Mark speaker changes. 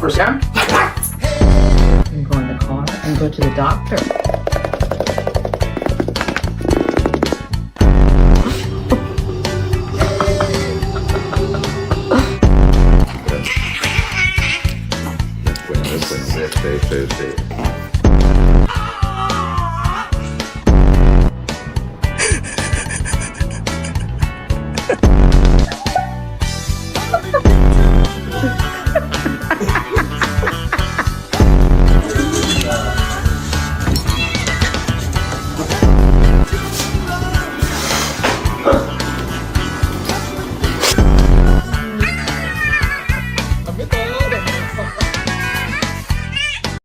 Speaker 1: for Sam?
Speaker 2: And go in the car and go to the doctor.
Speaker 3: Sí.